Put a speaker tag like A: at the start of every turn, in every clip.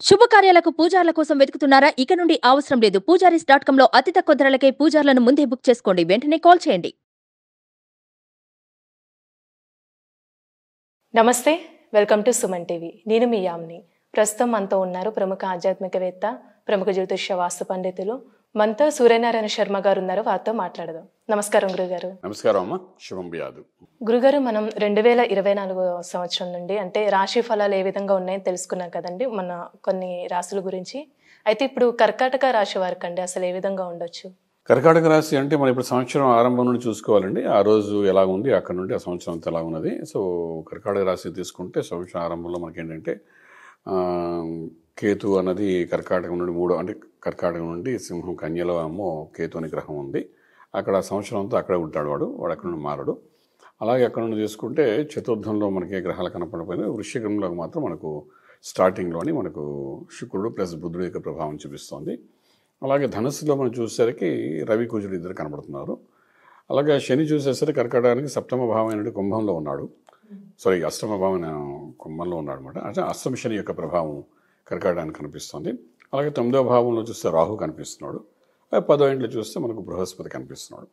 A: శుభకార్యాలకు పూజార్ల కోసం వెతుకుతున్నారా? ఇక నుండి అవసరం లేదు. పూజారీస్.com లో అతి తక్కువ ధరలకే పూజార్లను ముందే బుక్ చేసుకోండి. వెంటనే కాల్ చేయండి.
B: నమస్తే, వెల్కమ్ టు సుమన్ టీవీ. నేను మీ యామ్ని. ప్రస్తుతం మనతో ఉన్నారు ప్రముఖ ఆధ్యాత్మికవేత్త, ప్రముఖ జ్యోతిష్య వాస్తు పండితులు మనతో సూర్యనారాయణ శర్మ గారు ఉన్నారు. వారితో మాట్లాడదాం. నమస్కారం గురుగారు.
C: నమస్కారం అమ్మ, శుభం వ్యాధు.
B: గురుగారు, మనం 2024 సంవత్సరం నుండి అంటే రాశి ఫలాలు ఏ విధంగా ఉన్నాయని తెలుసుకున్నాం కదండి, మన కొన్ని రాశుల గురించి. అయితే ఇప్పుడు కర్కాటక రాశి వారికి అండి అసలు ఏ విధంగా ఉండొచ్చు?
C: కర్కాటక రాశి అంటే మనం ఇప్పుడు సంవత్సరం ఆరంభం నుండి చూసుకోవాలండి. ఆ రోజు ఎలా ఉంది, అక్కడ నుండి ఆ సంవత్సరం అంతా ఎలా ఉన్నది. సో కర్కాటక రాశి తీసుకుంటే సంవత్సరం ఆరంభంలో మనకి ఏంటంటే కేతు అన్నది కర్కాటకం నుండి అంటే కర్కాటకం నుండి సింహం కన్యలో ఏమో కేతు అనే గ్రహం ఉంది. అక్కడ సంవత్సరం అంతా అక్కడే ఉంటాడు వాడు అక్కడ నుండి మారడు. అలాగే అక్కడ నుండి తీసుకుంటే చతుర్థంలో మనకి గ్రహాలు కనపడకపోయినా వృశ్చికంలో మాత్రం మనకు స్టార్టింగ్లోని మనకు శుక్రుడు ప్లస్ బుధుడు యొక్క ప్రభావం చూపిస్తోంది. అలాగే ధనుస్సులో మనం చూసేసరికి రవి కుజుడు ఇద్దరు కనబడుతున్నారు. అలాగే శని చూసేసరికి కర్కాటకానికి సప్తమ భావం అయినట్టు కుంభంలో ఉన్నాడు. అష్టమ భావం కుంభంలో ఉన్నాడు అనమాట. అంటే అష్టమ శని యొక్క ప్రభావం కర్కాటకానికి కనిపిస్తుంది. అలాగే 9వ భావంలో చూస్తే రాహు కనిపిస్తున్నాడు. 10వ ఇంట్లో చూస్తే మనకు బృహస్పతి కనిపిస్తున్నాడు.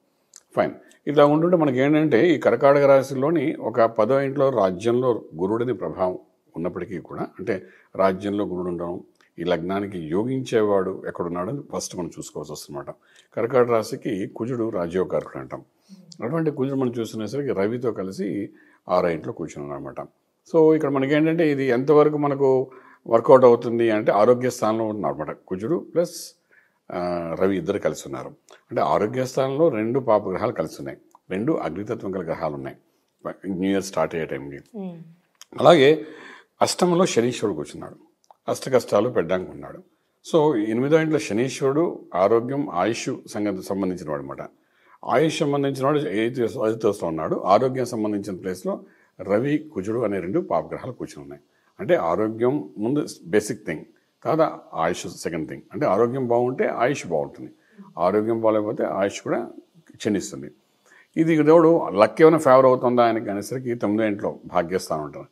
C: ఫైన్. ఇలా ఉంటుంటే మనకి ఏంటంటే ఈ కర్కాటక రాశిలోని ఒక 10వ ఇంట్లో రాజ్యంలో గురుడిని ప్రభావం ఉన్నప్పటికీ కూడా, అంటే రాజ్యంలో గురుడు ఉండడం, ఈ లగ్నానికి యోగించేవాడు ఎక్కడున్నాడని ఫస్ట్ మనం చూసుకోవాల్సి వస్తుందన్నమాట. కర్కాటక రాశికి కుజుడు రాజ్యోకారకుడు అంటాం. అటువంటి కుజుడు మనం చూసినసరికి రవితో కలిసి 6వ ఇంట్లో కూర్చున్నాడు అనమాట. సో ఇక్కడ మనకి ఏంటంటే ఇది ఎంతవరకు మనకు వర్కౌట్ అవుతుంది అంటే ఆరోగ్య స్థానంలో ఉన్నాడు అనమాట. కుజుడు ప్లస్ రవి ఇద్దరు కలిసి ఉన్నారు. అంటే ఆరోగ్య స్థానంలో 2 పాపగ్రహాలు కలిసి ఉన్నాయి, 2 అగ్నితత్వం గల గ్రహాలు ఉన్నాయి న్యూ ఇయర్ స్టార్ట్ అయ్యే టైంకి. అలాగే అష్టమంలో శనీశ్వరుడు కూర్చున్నాడు, అష్ట కష్టాలు పెట్టడానికి ఉన్నాడు. సో 8వ ఇంట్లో శనీశ్వరుడు ఆరోగ్యం ఆయుష్ సంబంధించిన వాడు అనమాట. ఆయుష్ సంబంధించిన వాడు 8వ హౌస్లో ఉన్నాడు. ఆరోగ్యం సంబంధించిన ప్లేస్లో రవి కుజుడు అనే 2 పాపగ్రహాలు కూర్చుని ఉన్నాయి. అంటే ఆరోగ్యం ముందు బేసిక్ థింగ్, కాదా ఆయుష్ సెకండ్ థింగ్. అంటే ఆరోగ్యం బాగుంటే ఆయుష్ బాగుంటుంది, ఆరోగ్యం బాగాలేకపోతే ఆయుష్ కూడా క్షీణిస్తుంది. ఇది దేవుడు లక్ ఏమైనా ఫేవర్ అవుతుందా ఆయనకి అనేసరికి 9వ ఇంట్లో భాగ్యస్థానం ఉంటారు,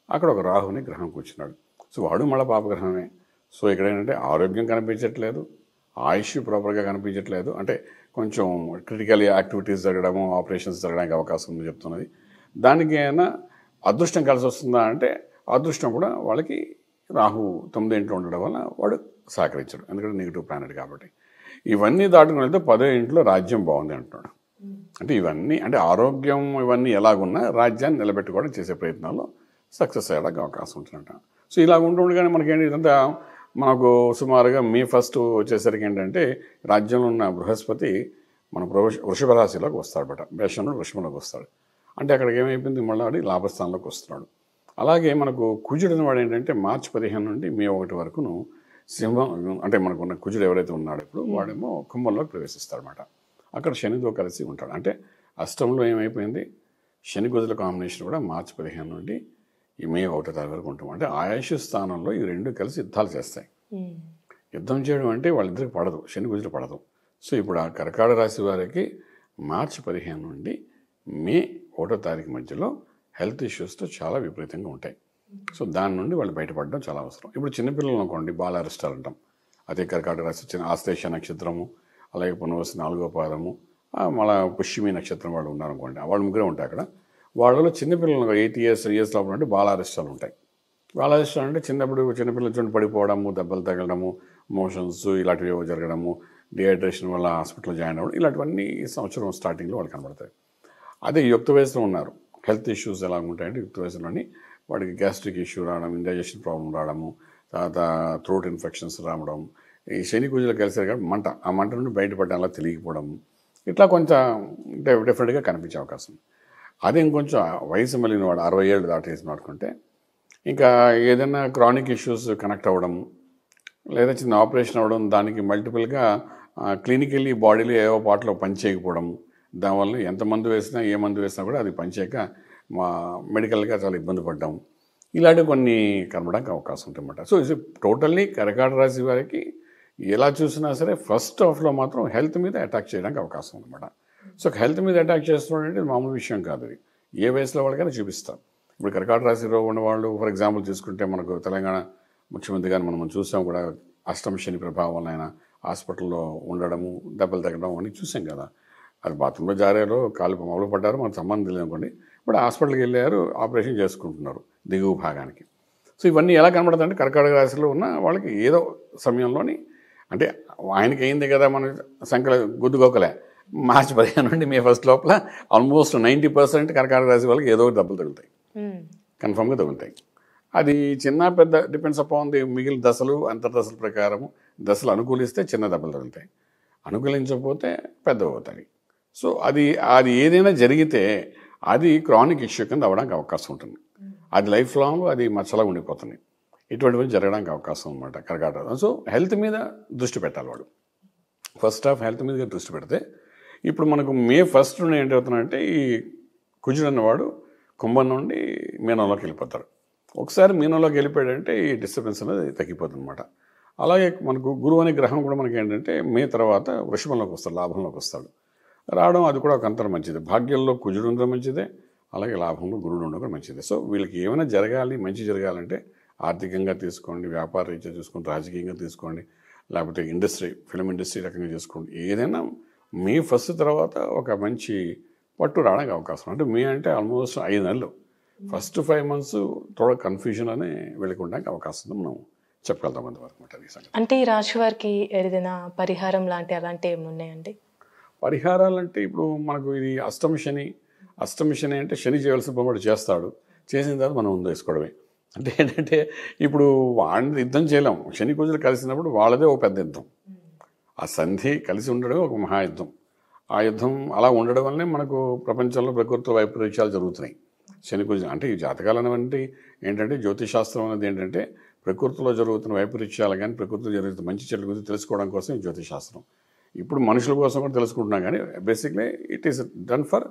C: అక్కడ ఒక రాహుని గ్రహం కూర్చున్నాడు. సో వాడు మళ్ళీ పాపగ్రహమే. సో ఇక్కడ ఏంటంటే ఆరోగ్యం కనిపించట్లేదు, ఆయుష్ ప్రాపర్గా కనిపించట్లేదు. అంటే కొంచెం క్రిటికల్ యాక్టివిటీస్ జరగడము, ఆపరేషన్స్ జరగడానికి అవకాశం ఉంది చెప్తున్నది. దానికి ఏమైనా అదృష్టం కలిసి వస్తుందా అంటే అదృష్టం కూడా వాళ్ళకి రాహు 9వ ఇంట్లో ఉండడం వల్ల వాడు సహకరించాడు, ఎందుకంటే నెగిటివ్ ప్లానెట్ కాబట్టి. ఇవన్నీ దాటుకుని వెళ్తే 10వ ఇంట్లో రాజ్యం బాగుంది అంటున్నాడు. అంటే ఇవన్నీ అంటే ఆరోగ్యం ఇవన్నీ ఎలాగున్నా రాజ్యాన్ని నిలబెట్టుకోవడం చేసే ప్రయత్నాల్లో సక్సెస్ అయ్యడానికి అవకాశం ఉంటుందంట. సో ఇలా ఉంటుండగానే మనకేంటి ఇదంతా మనకు సుమారుగా మే 1 వచ్చేసరికి ఏంటంటే రాజ్యంలో ఉన్న బృహస్పతి మన వృషభ రాశిలోకి వస్తాడట. మేషంలో వృషభంలోకి వస్తాడు. అంటే అక్కడికి ఏమైపోయింది, మళ్ళీ వాడి లాభస్థానంలోకి వస్తున్నాడు. అలాగే మనకు కుజుడు వాడు ఏంటంటే మార్చి 15 నుండి మే 1 వరకును సింహం, అంటే మనకున్న కుజుడు ఎవరైతే ఉన్నాడో ఇప్పుడు వాడేమో కుంభంలోకి ప్రవేశిస్తాడనమాట. అక్కడ శనితో కలిసి ఉంటాడు. అంటే అష్టంలో ఏమైపోయింది, శని కుజుల కాంబినేషన్ కూడా మార్చి 15 నుండి ఈ మే 1 తారీఖు వరకు ఉంటాం. అంటే ఆయుష్ స్థానంలో ఈ 2 కలిసి యుద్ధాలు చేస్తాయి. యుద్ధం చేయడం అంటే వాళ్ళిద్దరికి పడదు, శని కుజులు పడదు. సో ఇప్పుడు ఆ కర్కాటక రాశి వారికి మార్చి 15 నుండి మే 1 తారీఖు మధ్యలో హెల్త్ ఇష్యూస్తో చాలా విపరీతంగా ఉంటాయి. సో దాని నుండి వాళ్ళు బయటపడడం చాలా అవసరం. ఇప్పుడు చిన్నపిల్లలు అనుకోండి, బాల అరిష్టాలు అంటాం. అదే కర్కాటక రాశి చిన్న ఆశ్లేష నక్షత్రము, అలాగే పునర్వసు 4వ పాదము, మళ్ళీ పుష్యమి నక్షత్రం వాళ్ళు ఉన్నారనుకోండి, వాళ్ళు ముగ్గురే ఉంటాయి అక్కడ. వాళ్ళలో చిన్నపిల్లలు 8 ఇయర్స్ లోపల అంటే బాల అరిష్టాలు ఉంటాయి. బాల అరిష్టాలు అంటే చిన్నపిల్లల చూడండి పడిపోవడము, దెబ్బలు తగలడము, మోషన్స్ ఇలాంటివి ఏవో జరగడము, డిహైడ్రేషన్ వల్ల హాస్పిటల్లో జాయిన్ అవ్వడం, ఇలాంటివన్నీ ఈ సంవత్సరం స్టార్టింగ్లో వాళ్ళు కనబడతాయి. అదే యుక్త వయసులో ఉన్నారు, హెల్త్ ఇష్యూస్ ఎలా ఉంటాయంటే యుక్త వయసులోని వాడికి గ్యాస్ట్రిక్ ఇష్యూ రావడం, ఇండైజెషన్ ప్రాబ్లం రావడము, తర్వాత థ్రోట్ ఇన్ఫెక్షన్స్ రావడం, ఈ శని కుజులు కలిసారు కాబట్టి మంట, ఆ మంట నుండి బయటపడడం అలా తెలియకపోవడం, ఇట్లా కొంచెం డిఫరెంట్గా కనిపించే అవకాశం. అదే ఇంకొంచెం వయసు మళ్ళిన వాడు 60 ఏళ్ళు దాటేసి మాడుకుంటే ఇంకా ఏదైనా క్రానిక్ ఇష్యూస్ కనెక్ట్ అవ్వడం, లేదా చిన్న ఆపరేషన్ అవ్వడం, దానికి మల్టిపుల్గా క్లినికల్లీ బాడీలో ఏవో పాటలో పని చేయకపోవడం, దానివల్ల ఎంత మందు వేసినా ఏ మందు వేసినా కూడా అది పనిచేయక మెడికల్గా చాలా ఇబ్బంది పడ్డాం, ఇలాంటివి కొన్ని కనబడడానికి అవకాశం ఉంటుందన్నమాట. సో ఇది టోటల్లీ కర్కాటక రాశి వారికి ఎలా చూసినా సరే ఫస్ట్ హాఫ్లో మాత్రం హెల్త్ మీద అటాక్ చేయడానికి అవకాశం ఉందన్నమాట. సో హెల్త్ మీద అటాక్ చేస్తున్నాడు అంటే మామూలు విషయం కాదు, ఇది ఏ వయసులో వాళ్ళకైనా చూపిస్తాం. ఇప్పుడు కర్కాటక రాశిలో ఉన్నవాళ్ళు ఫర్ ఎగ్జాంపుల్ తీసుకుంటే మనకు తెలంగాణ ముఖ్యమంత్రి గారిని మనం చూసాం కూడా, అష్టమ శని ప్రభావం వల్ల ఆయన హాస్పిటల్లో ఉండడము, దెబ్బలు తగ్గడం అని చూసాం కదా. అది బాత్రూంలో జారారో కాలు మొదలు పడ్డారో మనకు సంబంధం లేదు అనుకోండి, బట్ హాస్పిటల్కి వెళ్ళారు, ఆపరేషన్ చేసుకుంటున్నారు దిగువ భాగానికి. సో ఇవన్నీ ఎలా కనబడుతుందంటే కర్కాటక రాశిలో ఉన్న వాళ్ళకి ఏదో సమయంలోని, అంటే ఆయనకి అయింది కదా మన సంఖ్యలో గుద్దుగోకలే, మార్చి 15 నుండి మే 1 లోపల ఆల్మోస్ట్ 90% కర్కాటక రాశి వాళ్ళకి ఏదో ఒకటి దెబ్బలు తగులుతాయి, కన్ఫామ్గా తగులుతాయి. అది చిన్న పెద్ద డిపెండ్స్ అపాన్ ది మిగిలిన దశలు, అంతర్దశల ప్రకారము. దశలు అనుకూలిస్తే చిన్న దెబ్బలు తగులుతాయి, అనుకూలించకపోతే పెద్దవి అవుతాయి. సో అది ఏదైనా జరిగితే అది క్రానిక్ ఇష్యూ కింద అవ్వడానికి అవకాశం ఉంటుంది. అది లైఫ్ లాంగ్ అది మచ్చలా ఉండిపోతుంది. ఇటువంటివి జరగడానికి అవకాశం అనమాట కర్కాటక. సో హెల్త్ మీద దృష్టి పెట్టాలి వాడు. ఫస్ట్ హాఫ్ హెల్త్ మీద దృష్టి పెడితే, ఇప్పుడు మనకు మే 1 నుండి ఏంటవుతుందంటే ఈ కుజుడు అన్నవాడు కుంభం నుండి మీనంలోకి వెళ్ళిపోతారు. ఒకసారి మీనంలోకి వెళ్ళిపోయాడంటే ఈ డిస్టర్బెన్స్ అనేది తగ్గిపోతుంది అనమాట. అలాగే మనకు గురువు అనే గ్రహం కూడా మనకి ఏంటంటే మే తర్వాత వృషభంలోకి వస్తాడు, లాభంలోకి వస్తాడు. రావడం అది కూడా ఒక అంతరం మంచిది. భాగ్యంలో కుజుడు ఉండడం మంచిదే, అలాగే లాభంలో గురుడు ఉండడం కూడా మంచిదే. సో వీళ్ళకి ఏమైనా జరగాలి, మంచి జరగాలంటే ఆర్థికంగా తీసుకోండి, వ్యాపార రీత్యా చూసుకోండి, రాజకీయంగా తీసుకోండి, లేకపోతే ఇండస్ట్రీ, ఫిల్మ్ ఇండస్ట్రీ రకంగా చేసుకోండి. ఏదైనా మే 1 తర్వాత ఒక మంచి పట్టు రావడానికి అవకాశం. అంటే మే అంటే ఆల్మోస్ట్ 5 నెలలు, ఫస్ట్ 5 months థోడా కన్ఫ్యూజన్ అని వెళ్ళడానికి అవకాశం ఉంది. మనం చెప్పగలుగుతాం అంతవరకు అనమాట.
B: అంటే ఈ రాశి వారికి ఏదైనా పరిహారం అలాంటివి ఏమి ఉన్నాయండి?
C: పరిహారాలంటే ఇప్పుడు మనకు ఇది అష్టమ శని అంటే శని చేయవలసిన పని చేస్తాడు, చేసిన తర్వాత మనం ముందు వేసుకోవడమే. అంటే ఏంటంటే ఇప్పుడు వాడిని యుద్ధం చేయలేం, శని కుజులు కలిసినప్పుడు వాళ్ళదే ఒక పెద్ద యుద్ధం. ఆ సంధి కలిసి ఉండడం ఒక మహాయుద్ధం. ఆ యుద్ధం అలా ఉండడం వల్లనే మనకు ప్రపంచంలో ప్రకృతి వైపరీత్యాలు జరుగుతున్నాయి. శని కుజులు అంటే ఈ జాతకాలు అనేవంటి ఏంటంటే జ్యోతిషాస్త్రం అనేది ఏంటంటే ప్రకృతిలో జరుగుతున్న వైపరీత్యాలు కానీ, ప్రకృతిలో జరుగుతున్న మంచి చెడ్ల గురించి తెలుసుకోవడం కోసం ఈ జ్యోతిషాస్త్రం. ఇప్పుడు మనుషుల కోసం కూడా తెలుసుకుంటున్నాం, కానీ basically it is done for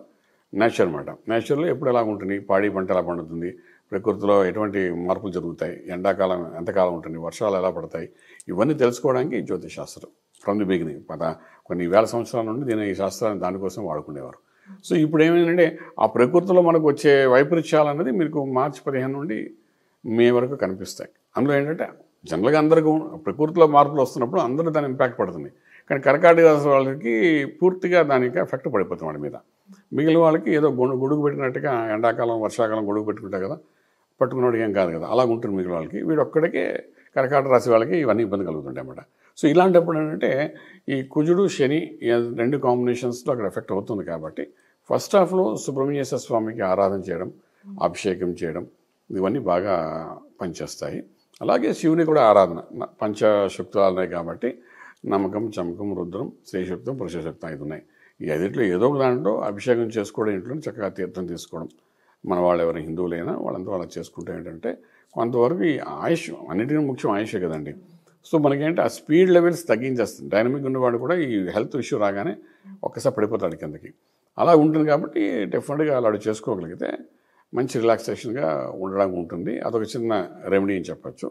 C: nature అనమాట. నేచర్లో ఎప్పుడు ఎలా ఉంటుంది, పాడి పంట ఎలా పండుతుంది, ప్రకృతిలో ఎటువంటి మార్పులు జరుగుతాయి, ఎండాకాలం ఎంతకాలం ఉంటుంది, వర్షాలు ఎలా పడతాయి, ఇవన్నీ తెలుసుకోవడానికి జ్యోతిషాస్త్రం ఫ్రమ్ ది బిగినింగ్. కొన్ని వేల సంవత్సరాల నుండి ఈ శాస్త్రాన్ని దానికోసం వాడుకునేవారు. సో ఇప్పుడు ఏమైందంటే ఆ ప్రకృతిలో మనకు వచ్చే వైపరీత్యాలు అనేది మీకు మార్చి 15 నుండి మే వరకు కనిపిస్తాయి. అందులో ఏంటంటే జనరల్గా అందరికీ ప్రకృతిలో మార్పులు వస్తున్నప్పుడు అందరూ దాని ఇంపాక్ట్ పడుతుంది. కానీ కర్కాటక రాశి వాళ్ళకి పూర్తిగా దానికి ఎఫెక్ట్ పడిపోతుంది వాడి మీద. మిగిలిన వాళ్ళకి ఏదో గొడుగు పెట్టినట్టుగా ఎండాకాలం వర్షాకాలం గొడుగు పెట్టుకుంటారు కదా, పట్టుకున్నవాడికి ఏం కాదు కదా, అలా ఉంటుంది మిగిలిన వాళ్ళకి. వీడు ఒక్కడికే కర్కాటక రాశి వాళ్ళకి ఇవన్నీ ఇబ్బంది కలుగుతుంటాయి అన్నమాట. సో ఇలాంటప్పుడు ఏంటంటే ఈ కుజుడు శని 2 కాంబినేషన్స్లో అక్కడ ఎఫెక్ట్ అవుతుంది. కాబట్టి ఫస్ట్ హాఫ్లో సుబ్రహ్మణ్యేశ్వర స్వామికి ఆరాధన చేయడం, అభిషేకం చేయడం, ఇవన్నీ బాగా పనిచేస్తాయి. అలాగే శివుని కూడా ఆరాధన, పంచశక్తులు ఉన్నాయి కాబట్టి నమ్మకం, చమకం, రుద్రం, శ్రీశక్తం, పురుషశక్తం 5 ఉన్నాయి. ఈ 5 ఏదో ఒక దాంట్లో అభిషేకం చేసుకోవడం, ఇంట్లో చక్కగా తీర్థం తీసుకోవడం, మన వాళ్ళు ఎవరైనా హిందువులైనా వాళ్ళంతా వాళ్ళకి చేసుకుంటే ఏంటంటే కొంతవరకు ఈ ఆయుష్, అన్నిటికీ ముఖ్యం ఆయుషే కదండి. సో మనకేంటి ఆ స్పీడ్ లెవెల్స్ తగ్గించేస్తుంది. డైనమిక్ ఉన్నవాడు కూడా ఈ హెల్త్ ఇష్యూ రాగానే ఒక్కసారి పడిపోతాడు కిందకి. అలా ఉంటుంది కాబట్టి డెఫినెట్గా అలా చేసుకోగలిగితే మంచి రిలాక్సేషన్గా ఉండడానికి ఉంటుంది. అదొక చిన్న రెమెడీ అని చెప్పచ్చు.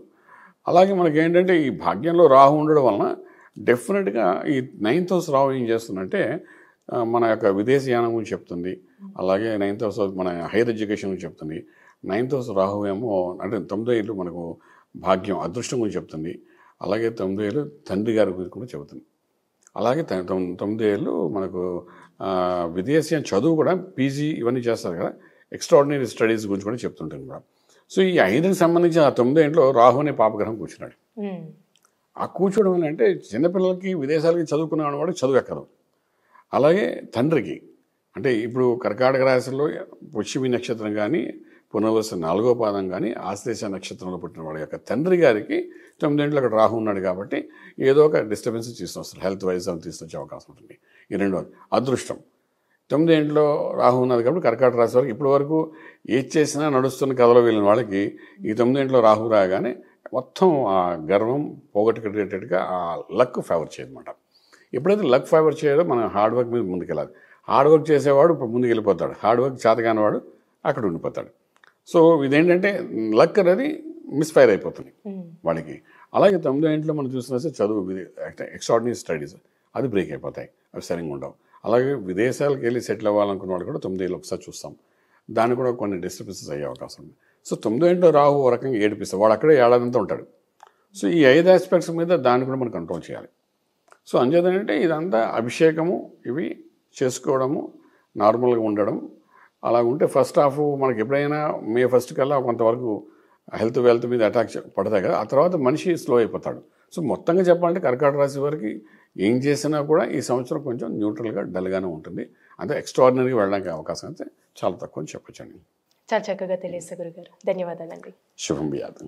C: అలాగే మనకి ఏంటంటే ఈ భాగ్యంలో రాహు ఉండడం వలన డెఫినెట్గా ఈ 9th house రాహు ఏం చేస్తుందంటే మన యొక్క విదేశీయానం గురించి చెప్తుంది. అలాగే 9th house మన హైయర్ ఎడ్యుకేషన్ గురించి చెప్తుంది. 9th house రాహు ఏమో అంటే 9వ ఇల్లు మనకు భాగ్యం, అదృష్టం గురించి చెప్తుంది. అలాగే 9వ ఇల్లు తండ్రి గారి గురించి కూడా చెబుతుంది. అలాగే 9వ ఇల్లు మనకు విదేశీ చదువు కూడా, పీజీ ఇవన్నీ చేస్తారు కదా, ఎక్స్ట్రాడినరీ స్టడీస్ గురించి కూడా చెప్తుంటుంది కూడా. సో ఈ 5కి సంబంధించి ఆ 9వ ఇంట్లో రాహు అనే పాపగ్రహం కూర్చున్నాడు. ఆ కూర్చోవడం వల్ల అంటే చిన్నపిల్లలకి విదేశాలకి చదువుకునే వాడు చదువు ఎక్కదు. అలాగే తండ్రికి అంటే ఇప్పుడు కర్కాటక రాశిలో పుష్యమి నక్షత్రం కానీ, పునర్వసు 4వ పాదం కానీ, ఆశ్లేష నక్షత్రంలో పుట్టిన వాడి యొక్క తండ్రి గారికి 9వ ఇంట్లో అక్కడ రాహు ఉన్నాడు కాబట్టి ఏదో ఒక డిస్టర్బెన్స్ తీసుకొస్తారు, హెల్త్ వైజ్ అని తీసుకొచ్చే అవకాశం ఉంటుంది. ఈ 2వది అదృష్టం. 9వ ఇంట్లో రాహు ఉన్నది కాబట్టి కర్కాటక రాశి వారికి ఇప్పటి వరకు ఏది చేసినా నడుస్తున్న కథలో వెళ్ళిన వాళ్ళకి ఈ 9వ ఇంట్లో రాహు రాగానే మొత్తం ఆ గర్వం పోగొట్టుకునేటట్టుగా ఆ లక్ ఫేవర్ చేయదన్నమాట. ఎప్పుడైతే లక్ ఫేవర్ చేయడో మనం హార్డ్ వర్క్ మీద ముందుకెళ్ళాలి. హార్డ్ వర్క్ చేసేవాడు ఇప్పుడు ముందుకు వెళ్ళిపోతాడు, హార్డ్ వర్క్ చేతగానివాడు అక్కడ ఉండిపోతాడు. సో ఇదేంటంటే లక్ అనేది మిస్ఫైర్ అయిపోతుంది వాడికి. అలాగే 9వ ఇంట్లో మనం చూసినా చదువు, ఎక్స్ట్రాడినరీ స్టడీస్ అది బ్రేక్ అయిపోతాయి, అవి సరిగ్గా ఉండవు. అలాగే విదేశాలకు వెళ్ళి సెటిల్ అవ్వాలనుకున్న వాళ్ళు కూడా 9వ ఇల్లు ఒకసారి చూస్తాం, దానికి కూడా కొన్ని డిస్టర్బెన్సెస్ అయ్యే అవకాశం ఉంది. సో 9వ ఇంట్లో రాహు ఒక రకంగా ఏడిపిస్తాడు, వాడు అక్కడే ఏడాదంతా ఉంటాడు. సో ఈ 5 ఆస్పెక్ట్స్ మీద దాన్ని కూడా మనం కంట్రోల్ చేయాలి. సో అంచేతంటే ఇదంతా అభిషేకము ఇవి చేసుకోవడము, నార్మల్గా ఉండడం. అలా ఉంటే ఫస్ట్ హాఫ్ మనకి ఎప్పుడైనా మే 1 కల్లా కొంతవరకు హెల్త్ వెల్త్ మీద అటాక్ పడతాయి కదా, ఆ తర్వాత మనిషి స్లో అయిపోతాడు. సో మొత్తంగా చెప్పాలంటే కర్కాటక రాశి వారికి ఏం చేసినా కూడా ఈ సంవత్సరం కొంచెం న్యూట్రల్గా డల్గానే ఉంటుంది. అంతే ఎక్స్ట్రాడినరీగా వెళ్ళడానికి అవకాశం అయితే చాలా తక్కువ అని చెప్పొచ్చండి.
B: చాలా చక్కగా తెలియదు గురుగారు. ధన్యవాదాలండి.
C: శుభం బియాదు.